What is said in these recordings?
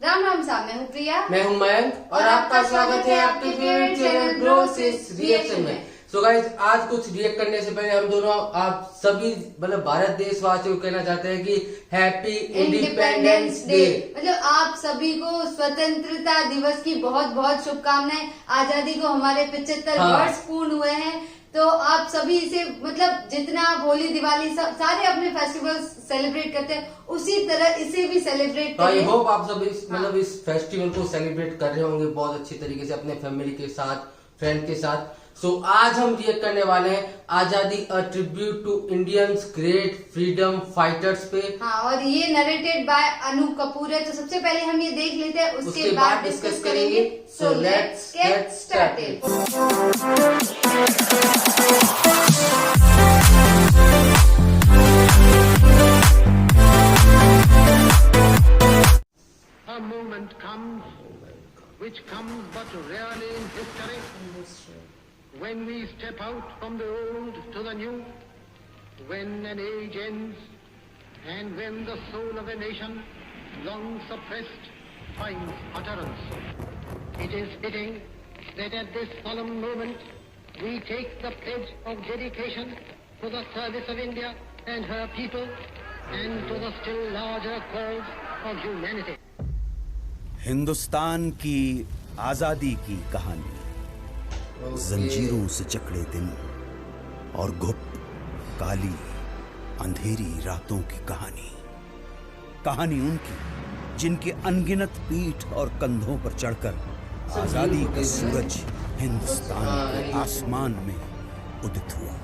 राम राम साहब, मैं हूँ प्रिया। मैं हूँ मयंक और आपका स्वागत है आपके फेवरेट चैनल ब्रो सिस रिएक्शन में। सो गाइस, आज कुछ रिएक्ट करने से पहले हम दोनों आप सभी मतलब भारत देशवासियों को कहना चाहते हैं कि हैप्पी इंडिपेंडेंस डे। मतलब आप सभी को स्वतंत्रता दिवस की बहुत बहुत शुभकामनाएं। आजादी को हमारे 75 वर्ष पूर्ण हुए हैं, तो आप सभी इसे मतलब जितना आप होली दिवाली सब सारे अपने फेस्टिवल सेलिब्रेट करते हैं, उसी तरह इसे भी सेलिब्रेट करें। आई होप आप सभी मतलब इस फेस्टिवल को सेलिब्रेट कर रहे होंगे बहुत अच्छी तरीके से अपने फैमिली के साथ, फ्रेंड के साथ। सो आज हम रिएक्ट करने वाले हैं आजादी a tribute to Indians great freedom fighters पे। हाँ, और ये नरेटेड बाय अनु कपूर है। तो सबसे पहले हम ये देख लेते हैं, उसके बाद डिस्कस करेंगे। So let's get started. A moment comes, which comes but rarely in history, when we step out from the old to the new, when an age ends, and when the soul of a nation, long suppressed, finds utterance. It is fitting that at this solemn moment we take the pledge of dedication to the service of India and her people, and to the still larger cause of humanity. Hindustan की आजादी की कहानी, जंजीरों से जकड़े दिन और गुप्त काली अंधेरी रातों की कहानी। कहानी उनकी जिनके अनगिनत पीठ और कंधों पर चढ़कर आजादी का सूरज हिंदुस्तान के आसमान में उदित हुआ।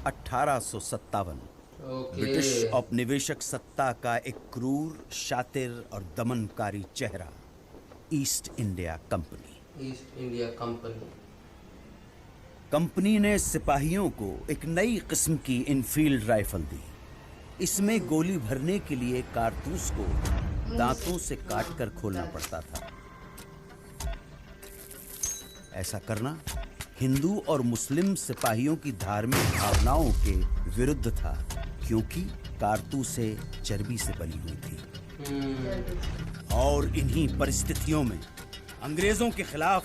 1857 ब्रिटिश औपनिवेशिक सत्ता का एक क्रूर, शातिर और दमनकारी चेहरा, east India company. East India company company ने सिपाहियों को एक नई किस्म की इनफील्ड राइफल दी। इसमें गोली भरने के लिए कारतूस को दांतों से काटकर खोलना पड़ता था। ऐसा करना हिंदू और मुस्लिम सिपाहियों की धार्मिक भावनाओं के विरुद्ध था, क्योंकि कारतूसें चर्बी से बनी हुई थी। और इन्हीं परिस्थितियों में अंग्रेजों के खिलाफ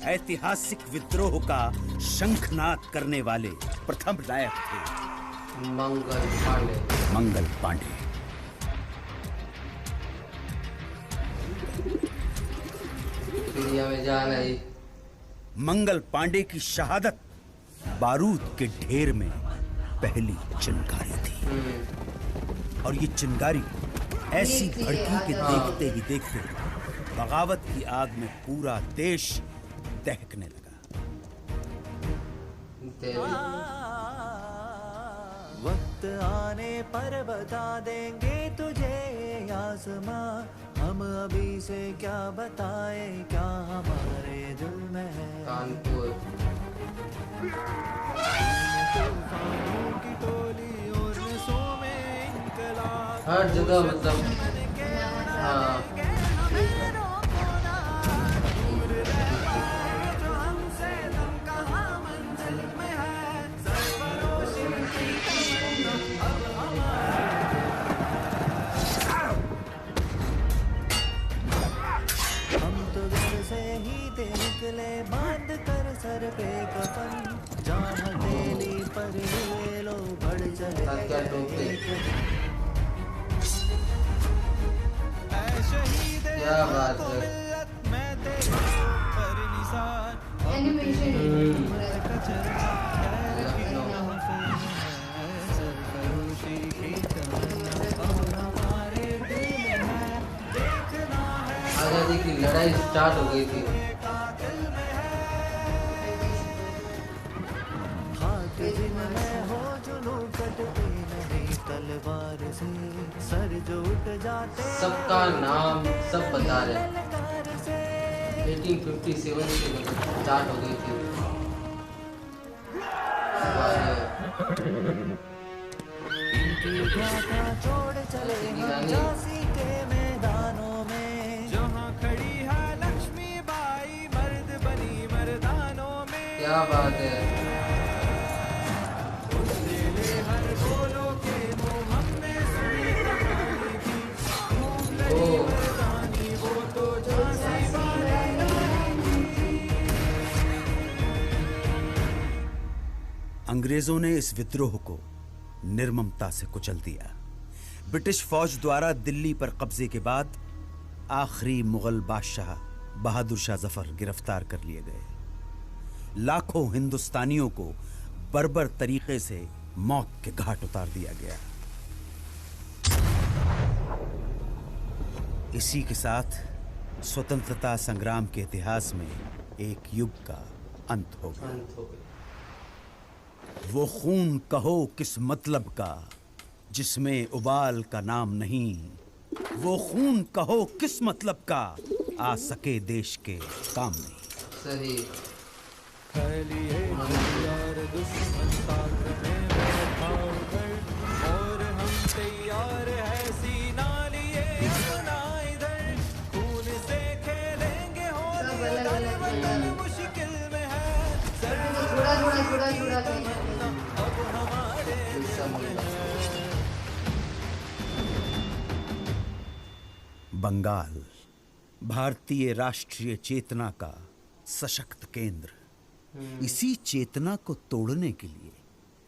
ऐतिहासिक विद्रोह का शंखनाद करने वाले प्रथम नायक थे मंगल पांडे। मंगल पांडे की शहादत बारूद के ढेर में पहली चिंगारी थी, और ये चिंगारी ऐसी भड़की के देखते ही देखते बगावत की आग में पूरा देश दहकने लगा। वक्त आने पर बता देंगे तुझे आसमां, हम अभी से क्या बताए क्या हमारे दिल में है। की टोली और नसों में इनकलाब, हर जगह मतलब निकले बांध कर सर पे कफन, जहाँ तेली पर हुए लो बढ़ चले। क्या बात है, मैं तेरे पर निशान आजादी की लड़ाई स्टार्ट हो गई थी। सबका नाम सब बता रहे। 1857 से स्टार्ट हो गई थी। छोड़ चले झांसी के मैदानों में, जहाँ खड़ी है लक्ष्मी बाई मर्द बनी मर्दानों में। क्या बात है, हर बोलो के मुँह हमने सुनी। अंग्रेजों ने इस विद्रोह को निर्ममता से कुचल दिया। ब्रिटिश फौज द्वारा दिल्ली पर कब्जे के बाद आखिरी मुगल बादशाह बहादुर शाह जफर गिरफ्तार कर लिए गए। लाखों हिंदुस्तानियों को बर्बर तरीके से मौत के घाट उतार दिया गया। इसी के साथ स्वतंत्रता संग्राम के इतिहास में एक युग का अंत हो गया। वो खून कहो किस मतलब का जिसमें उबाल का नाम नहीं, वो खून कहो किस मतलब का आ सके देश के काम नहीं। सही। फैलिए यार दुश्मन ताक में बैठा और हम तैयार है सीना लिए अपना इधर, खून से खेलेंगे होली वतन मुश्किल में है, थोड़ा अब हमारे बंगाल भारतीय राष्ट्रीय चेतना का सशक्त केंद्र। इसी चेतना को तोड़ने के लिए,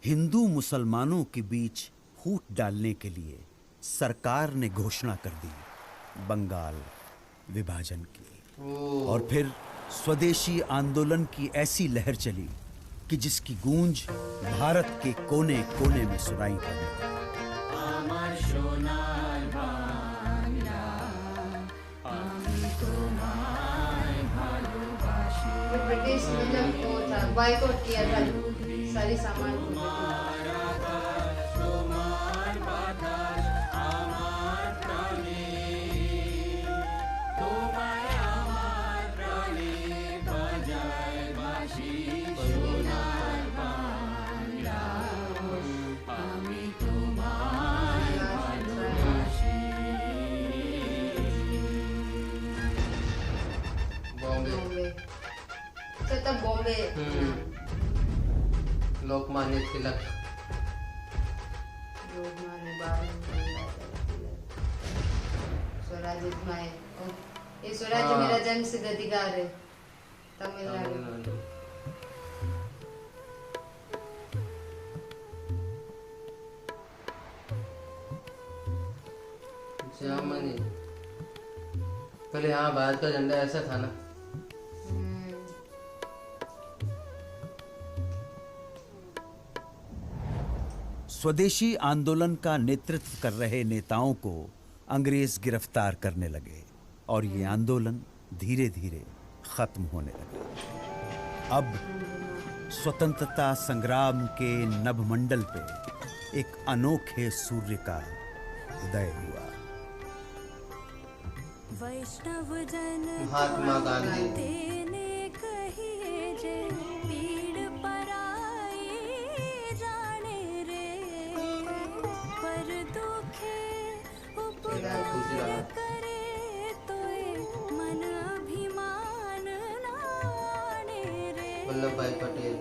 हिंदू मुसलमानों के बीच फूट डालने के लिए सरकार ने घोषणा कर दी बंगाल विभाजन की। और फिर स्वदेशी आंदोलन की ऐसी लहर चली कि जिसकी गूंज भारत के कोने कोने में सुनाई पड़ी। ब्रिटिश ने जब वो था बायकॉट किया था सारी सामान को। तब बॉम्बे लोकमान्य तिलक, स्वराज ये स्वराज मेरा जन्म सिद्ध अधिकार है, तमिलनाडु। जर्मनी। पहले यहाँ भारत का झंडा ऐसा था ना। स्वदेशी आंदोलन का नेतृत्व कर रहे नेताओं को अंग्रेज गिरफ्तार करने लगे और ये आंदोलन धीरे धीरे खत्म होने लगा। अब स्वतंत्रता संग्राम के नभमंडल पे एक अनोखे सूर्य का उदय हुआ। वैष्णव जन महात्मा गांधी। तेने कहिए जे पीड़ पराई जाने रे, पर दुखे उपकार करे तोए मन अभिमान नाने रे। वल्लभ भाई पटेल।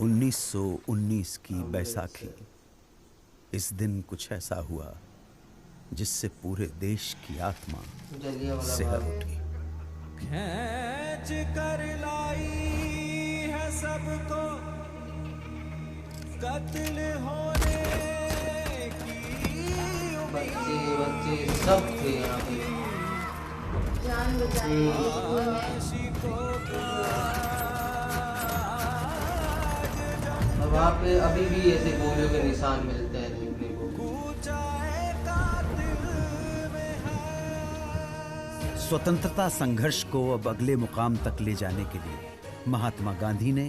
1919 की बैसाखी। इस दिन कुछ ऐसा हुआ जिससे पूरे देश की आत्मा सिहर उठी। खींच कर लाई है सबको कत्ल होने की बच्चे बच्चे सब थे यहाँ पे। जान बचाने और वहाँ पे अभी भी ऐसे गोलियों के निशान मिलते हैं देखने को। स्वतंत्रता संघर्ष को अब अगले मुकाम तक ले जाने के लिए महात्मा गांधी ने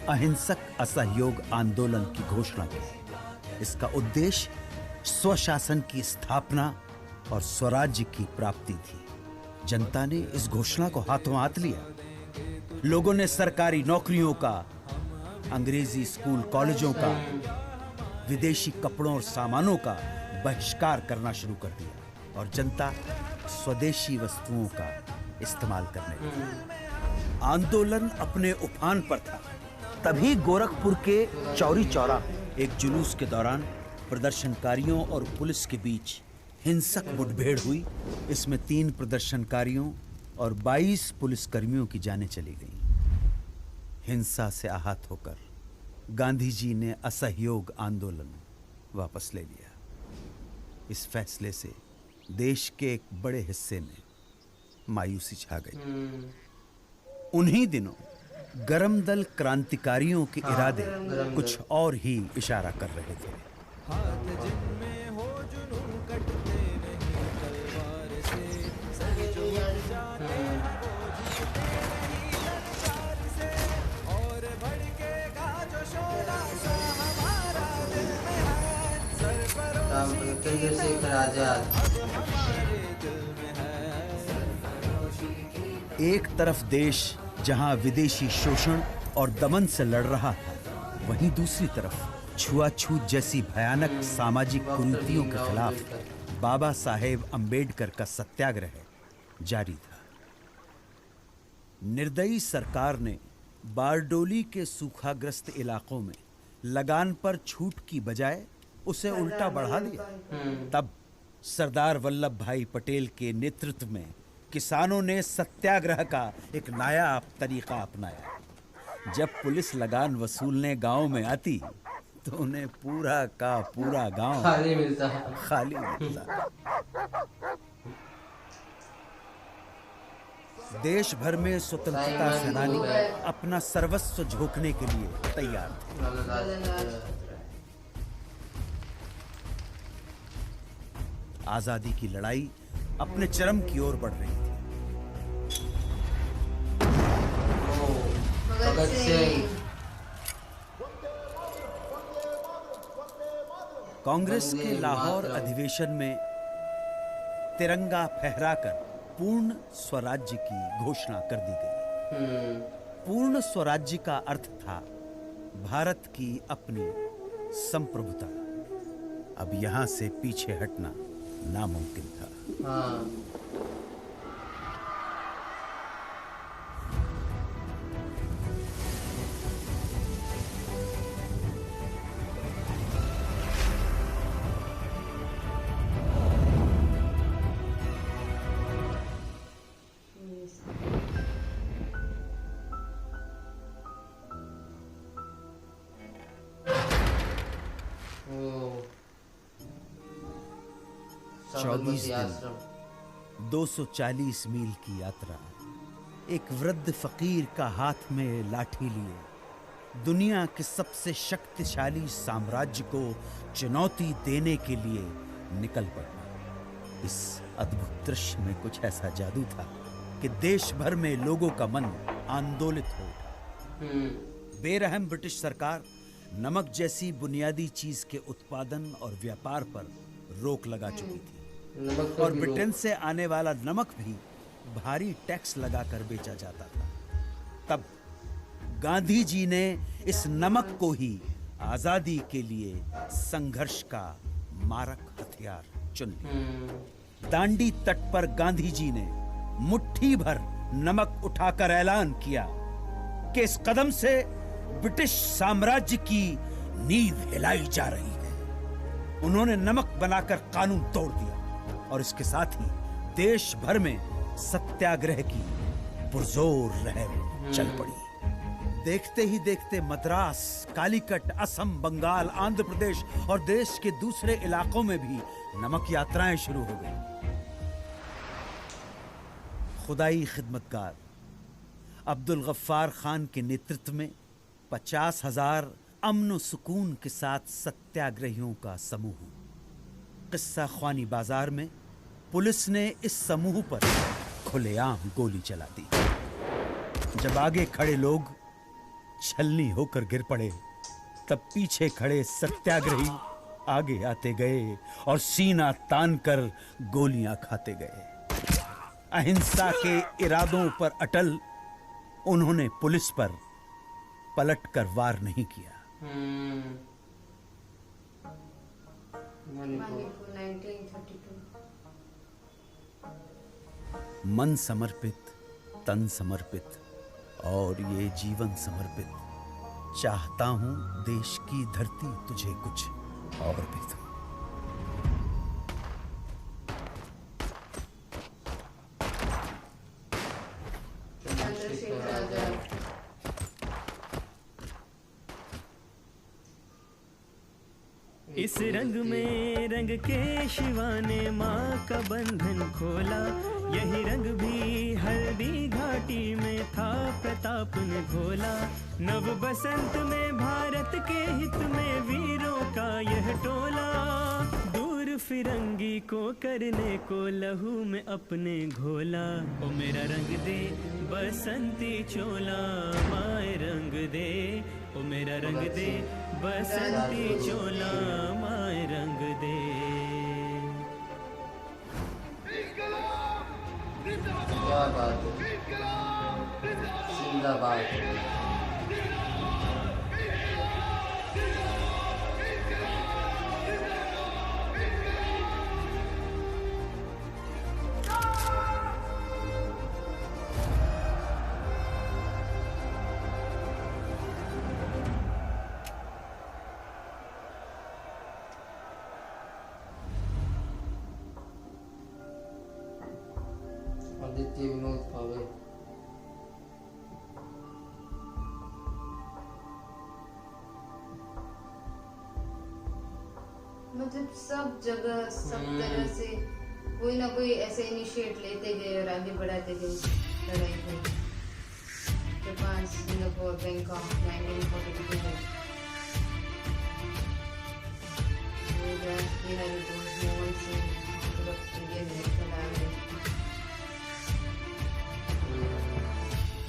अहिंसक असहयोग आंदोलन की घोषणा की। इसका उद्देश्य स्वशासन की स्थापना और स्वराज्य की प्राप्ति थी। जनता ने इस घोषणा को हाथों हाथ लिया। लोगों ने सरकारी नौकरियों का, अंग्रेजी स्कूल कॉलेजों का, विदेशी कपड़ों और सामानों का बहिष्कार करना शुरू कर दिया और जनता स्वदेशी वस्तुओं का इस्तेमाल करने लगी। आंदोलन अपने उफान पर था। तभी गोरखपुर के चौरी चौरा एक जुलूस के दौरान प्रदर्शनकारियों और पुलिस के बीच हिंसक मुठभेड़ हुई। इसमें 3 प्रदर्शनकारियों और 22 पुलिसकर्मियों की जानें चली गईं। हिंसा से आहत होकर गांधी जी ने असहयोग आंदोलन वापस ले लिया। इस फैसले से देश के एक बड़े हिस्से में मायूसी छा गई। उन्हीं दिनों गरम दल क्रांतिकारियों के इरादे कुछ और ही इशारा कर रहे थे। हाथ जिनमें हो जुनून कटते नहीं तलवार से, सर जो उठ जाते हैं वो जीते नहीं ललकार से, और भड़केगा जो शोला सा हमारा दिल में है, सरफरोशी की चंद्रशेखर आजाद। अब हमारे दिल में है, सरफरोशी की। एक तरफ देश जहां विदेशी शोषण और दमन से लड़ रहा था, वहीं दूसरी तरफ छुआछूत जैसी भयानक सामाजिक कुरीतियों के खिलाफ बाबा साहेब अंबेडकर का सत्याग्रह जारी था। निर्दयी सरकार ने बारडोली के सूखाग्रस्त इलाकों में लगान पर छूट की बजाय उसे उल्टा बढ़ा दिया। तब सरदार वल्लभ भाई पटेल के नेतृत्व में किसानों ने सत्याग्रह का एक नायाब तरीका अपनाया। जब पुलिस लगान वसूलने गांव में आती तो उन्हें पूरा का पूरा गांव खाली मिलता। देश भर में स्वतंत्रता सेनानी अपना सर्वस्व झोंकने के लिए तैयार थे। आजादी की लड़ाई अपने चरम की ओर बढ़ रही थी। भगत सिंह। कांग्रेस के लाहौर अधिवेशन में तिरंगा फहराकर पूर्ण स्वराज्य की घोषणा कर दी गई। पूर्ण स्वराज्य का अर्थ था भारत की अपनी संप्रभुता। अब यहां से पीछे हटना नामुमकिन था। चौबीस दिन 240 मील की यात्रा, एक वृद्ध फकीर का हाथ में लाठी लिए दुनिया के सबसे शक्तिशाली साम्राज्य को चुनौती देने के लिए निकल पड़ना। इस अद्भुत दृश्य में कुछ ऐसा जादू था कि देश भर में लोगों का मन आंदोलित हो उठा। बेरहम ब्रिटिश सरकार नमक जैसी बुनियादी चीज के उत्पादन और व्यापार पर रोक लगा चुकी थी, और ब्रिटेन से आने वाला नमक भी भारी टैक्स लगाकर बेचा जाता था। तब गांधी जी ने इस नमक को ही आजादी के लिए संघर्ष का मारक हथियार चुन लिया। दांडी तट पर गांधी जी ने मुट्ठी भर नमक उठाकर ऐलान किया कि इस कदम से ब्रिटिश साम्राज्य की नींव हिलाई जा रही है। उन्होंने नमक बनाकर कानून तोड़ दिया और इसके साथ ही देश भर में सत्याग्रह की पुरजोर लहर चल पड़ी। देखते ही देखते मद्रास, कालीकट, असम, बंगाल, आंध्र प्रदेश और देश के दूसरे इलाकों में भी नमक यात्राएं शुरू हो गई। खुदाई खिदमतगार अब्दुल गफ्फार खान के नेतृत्व में 50,000 अमन सुकून के साथ सत्याग्रहियों का समूह। किस्सा ख्वानी बाजार में पुलिस ने इस समूह पर खुलेआम गोली चला दी। जब आगे खड़े लोग छलनी होकर गिर पड़े, तब पीछे खड़े सत्याग्रही आगे आते गए और सीना तानकर गोलियां खाते गए। अहिंसा के इरादों पर अटल उन्होंने पुलिस पर पलटकर वार नहीं किया। मणिपुर 1932। मन समर्पित, तन समर्पित और ये जीवन समर्पित, चाहता हूं देश की धरती तुझे कुछ और भी दूं। चंद्रशेखर आजाद। इस रंग में रंग के शिवा ने माँ का बंधन खोला, यही रंग भी हल्दी घाटी में था प्रताप ने घोला। नव बसंत में भारत के हित में वीरों का यह टोला, दूर फिरंगी को करने को लहू में अपने घोला। ओ मेरा रंग दे बसंती चोला, माए रंग दे, ओ मेरा रंग दे बसंती चोला, माए रंग दे। क्या बात है, जिंदाबाद। आदित्य विनोद भावे। मतलब सब जगह सब तरह से कोई ना कोई ऐसे इनिशिएट लेते गए और आगे बढ़ाते गए लड़ाई को। जापान, सिंगापुर, बैंकॉक 1942 में Bihari Bose, Mohan Singh, Indian national army.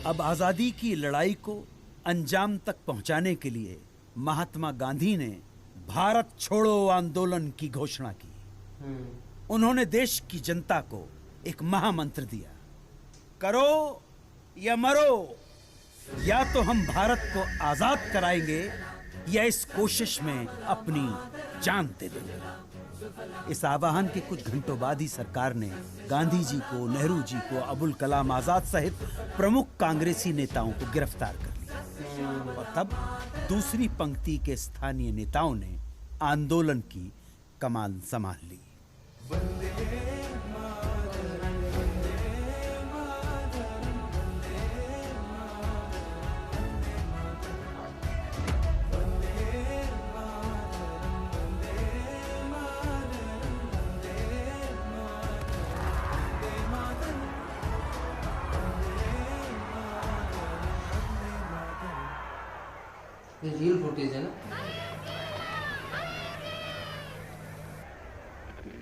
अब आजादी की लड़ाई को अंजाम तक पहुंचाने के लिए महात्मा गांधी ने भारत छोड़ो आंदोलन की घोषणा की। उन्होंने देश की जनता को एक महामंत्र दिया, करो या मरो, या तो हम भारत को आजाद कराएंगे या इस कोशिश में अपनी जान दे देंगे। इस आह्वान के कुछ घंटों बाद ही सरकार ने गांधी जी को, नेहरू जी को, अबुल कलाम आजाद सहित प्रमुख कांग्रेसी नेताओं को गिरफ्तार कर लिया। और तब दूसरी पंक्ति के स्थानीय नेताओं ने आंदोलन की कमान संभाल ली। ये रियल फुटेज है ना?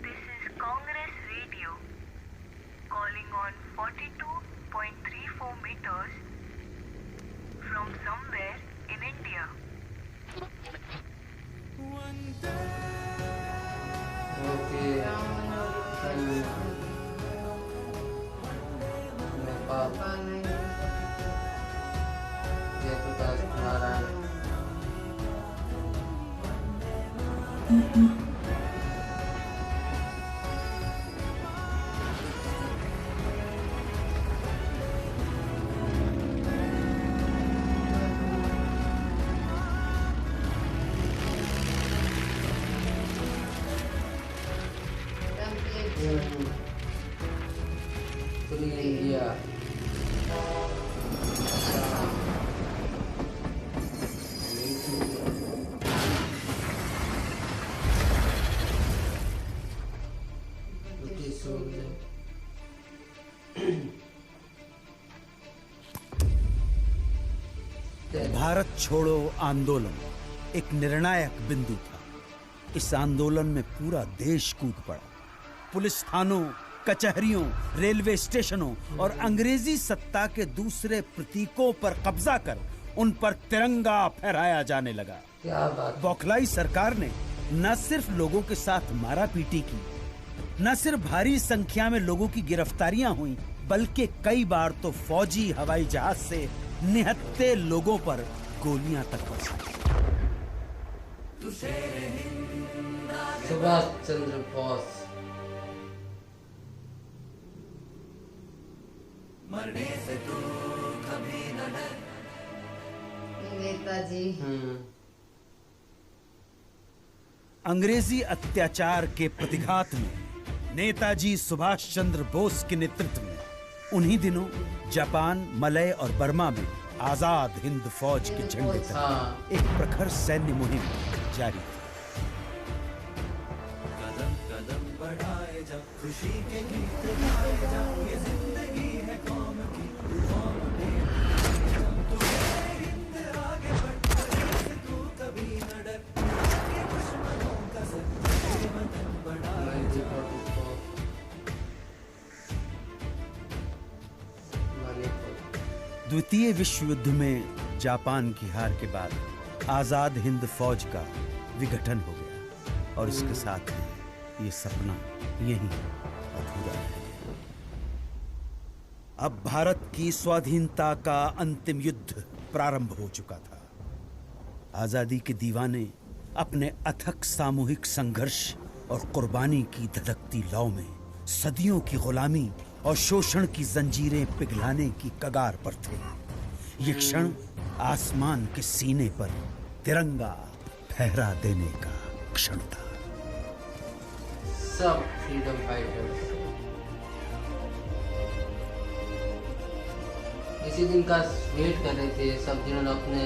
This is Congress Radio calling on 42.34 meters from somewhere in India. Okay. Nepal, Jayaprakash Narayan. Free India. Bharat छोड़ो आंदोलन एक निर्णायक बिंदु था। इस आंदोलन में पूरा देश कूद पड़ा। पुलिस थानों, कचहरियों, रेलवे स्टेशनों और अंग्रेजी सत्ता के दूसरे प्रतीकों पर कब्जा कर उन पर तिरंगा फहराया जाने लगा। क्या बात। बौखलाई सरकार ने न सिर्फ लोगों के साथ मारापीटी की, न सिर्फ भारी संख्या में लोगों की गिरफ्तारियां हुई, बल्कि कई बार तो फौजी हवाई जहाज से निहत्थे लोगों पर गोलियां तक बरसाई। सुभाष चंद्र बोस। मरने से तू कभी न डर। नेताजी। अंग्रेजी अत्याचार के प्रतिघात में नेताजी सुभाष चंद्र बोस के नेतृत्व में उन्हीं दिनों जापान, मलय और बर्मा में आजाद हिंद फौज के झंडे तक एक प्रखर सैन्य मुहिम जारी थी। बढ़ाए जा, खुशी के गीत गाए जा, ये जिंदगी है कौम की, कौम ने तू मेरे हिंद आगे बढ़, से तू कभी न डर, के दुश्मनों का सर, ये वतन बढ़ाए जा। द्वितीय विश्व युद्ध में जापान की हार के बाद आजाद हिंद फौज का विघटन हो गया और इसके साथ ही ये सपना यहीं अधूरा रह गया। अब भारत की स्वाधीनता का अंतिम युद्ध प्रारंभ हो चुका था। आजादी के दीवाने अपने अथक सामूहिक संघर्ष और कुर्बानी की धधकती लौ में सदियों की गुलामी और शोषण की जंजीरें पिघलाने की कगार पर थे। ये क्षण आसमान के सीने पर तिरंगा फहरा देने का क्षण था। सब फ्रीडम फाइटर्स इसी दिन का वेट कर रहे थे, सब जिन्होंने अपने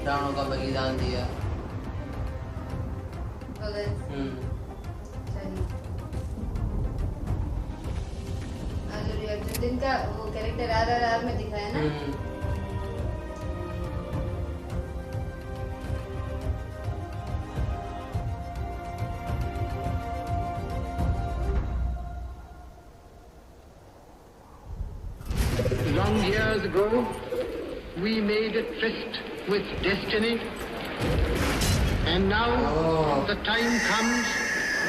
प्राणों का बलिदान दिया। अर्जुन का वो कैरेक्टर RRR में दिखाया ना। Long years ago, we made a tryst with destiny, and now the time comes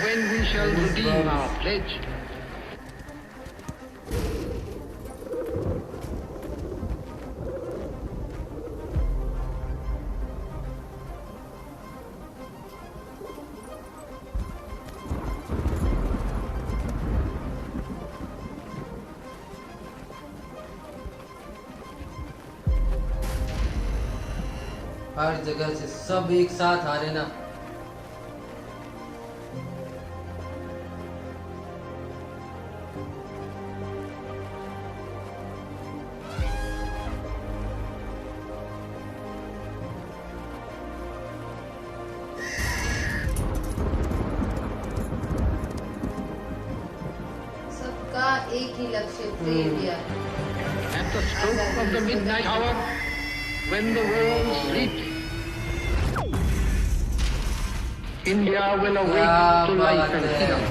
when we shall redeem our pledge. हर जगह से सब एक साथ आ रहे ना। सबका एक ही लक्ष्य, free India. At the stroke of the midnight hour, when the world sleeps, India will awake to life and freedom.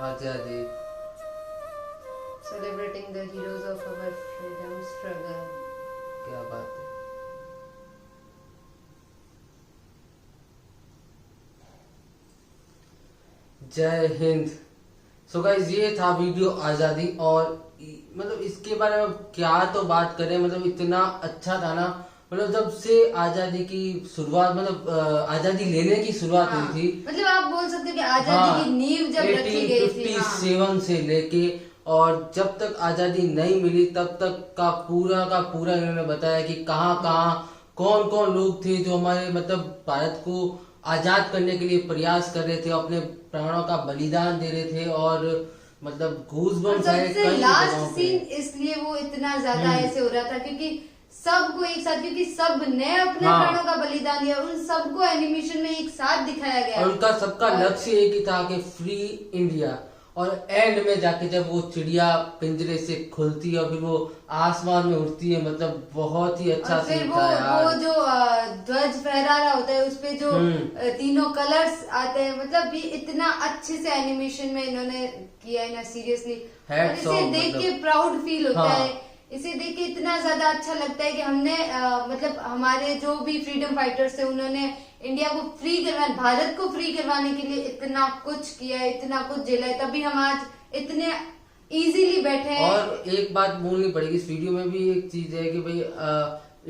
आजादी। Celebrating the heroes of our freedom struggle. क्या बात है। जय हिंद। सो गाइस, ये था वीडियो आजादी, और मतलब इसके बारे में क्या तो बात करें, मतलब इतना अच्छा था ना। मतलब जब से आजादी की शुरुआत, मतलब आजादी लेने की शुरुआत हुई थी, मतलब आप बोल सकते हो कि आजादी की नींव जब रखी गई थी 1857 से लेके, और जब तक आजादी नहीं मिली तब तक का पूरा इन्होंने बताया कि कहाँ कौन कौन लोग थे जो हमारे मतलब भारत को आजाद करने के लिए प्रयास कर रहे थे, अपने प्राणों का बलिदान दे रहे थे। और मतलब गूज़बम्स आए। सबसे लास्ट सीन इसलिए वो इतना ज्यादा ऐसे हो रहा था क्योंकि सबको एक साथ, क्योंकि सब ने अपने प्राणों का बलिदान दिया, उन सबको एनिमेशन में एक साथ दिखाया गया। और उनका सबका लक्ष्य एक ही था कि फ्री इंडिया। और एंड में जाके जब वो चिड़िया पिंजरे से खुलती है और फिर वो आसमान में उड़ती है, मतलब बहुत ही अच्छा सीन था यार। वो जो ध्वज फहरा रहा होता है उसपे जो तीनों कलर्स आते हैं, मतलब ये इतना अच्छे से एनिमेशन में इन्होंने किया है ना, सीरियसली। और इसे देख के प्राउड फील होता है, इसे देख के इतना ज्यादा अच्छा लगता है कि हमने मतलब हमारे जो भी फ्रीडम फाइटर्स थे उन्होंने इंडिया को फ्री करवाने, भारत को फ्री करवाने के लिए इतना कुछ किया है, इतना कुछ झेला है, तभी हम आज इतने इजीली बैठे हैं। और एक बात बोलनी पड़ेगी, इस वीडियो में भी एक चीज है कि भाई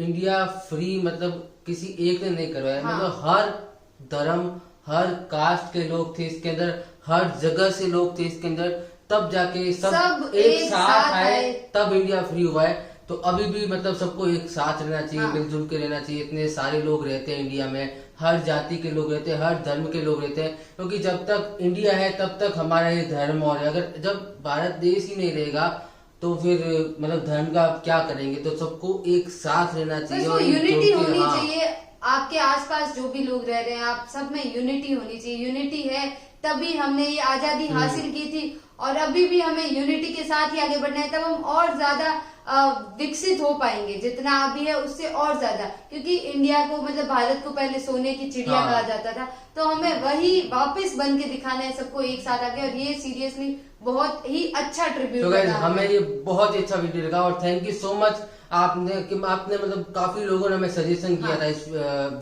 इंडिया फ्री मतलब किसी एक ने नहीं करवाया, मतलब हर धर्म, हर कास्ट के लोग थे इसके अंदर, हर जगह से लोग थे इसके अंदर, तब जाके सब एक साथ आए, तब इंडिया फ्री हुआ है। तो अभी भी मतलब सबको एक साथ रहना चाहिए, हाँ। मिलजुल के रहना चाहिए। इतने सारे लोग रहते हैं इंडिया में, हर जाति के लोग रहते हैं, हर धर्म के लोग रहते हैं, क्योंकि जब तक इंडिया है तब तक हमारा ये धर्म और है। अगर जब भारत देश ही नहीं रहेगा तो फिर मतलब धर्म का क्या करेंगे। तो सबको एक साथ रहना चाहिए बस वो और यूनिटी एकजुट के- होनी हाँ। चाहिए। आपके आसपास जो भी लोग रह रहे हैं, आप सब में यूनिटी होनी चाहिए। यूनिटी है तभी हमने ये आजादी हासिल की थी, और अभी भी हमें यूनिटी के साथ ही आगे बढ़ना है। तब हम और ज्यादा विकसित हो पाएंगे, जितना अभी है उससे और ज्यादा। क्योंकि इंडिया को मतलब भारत को पहले सोने की चिड़िया हाँ। कहा जाता था, तो हमें वही वापस बन के दिखाना है सबको एक साथ आके। और ये सीरियसली बहुत ही अच्छा ट्रिब्यूट तो गाइस हमें ये बहुत ही अच्छा वीडियो लगा और थैंक यू सो मच। आपने मतलब काफी लोगों ने हमें सजेशन किया था इस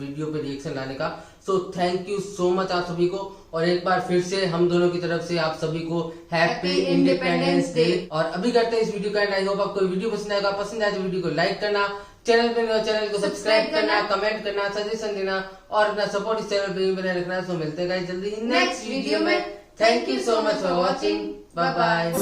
वीडियो पे रिएक्शन लाने का। So thank you so much आप सभी को। और एक बार फिर से हम दोनों की तरफ से आप सभी को हैप्पी इंडिपेंडेंस डे। और अभी करते हैं इस वीडियो का एंड। आई होप आपको वीडियो पसंद आएगा। पसंद आए तो वीडियो को लाइक करना, चैनल पे चैनल को सब्सक्राइब करना, कमेंट करना, सजेशन देना और अपना सपोर्ट इस चैनल पे ही बनाए रखना। सो मिलते हैं गाइस जल्दी ही नेक्स्ट वीडियो में। Thank you so much for watching. Bye bye.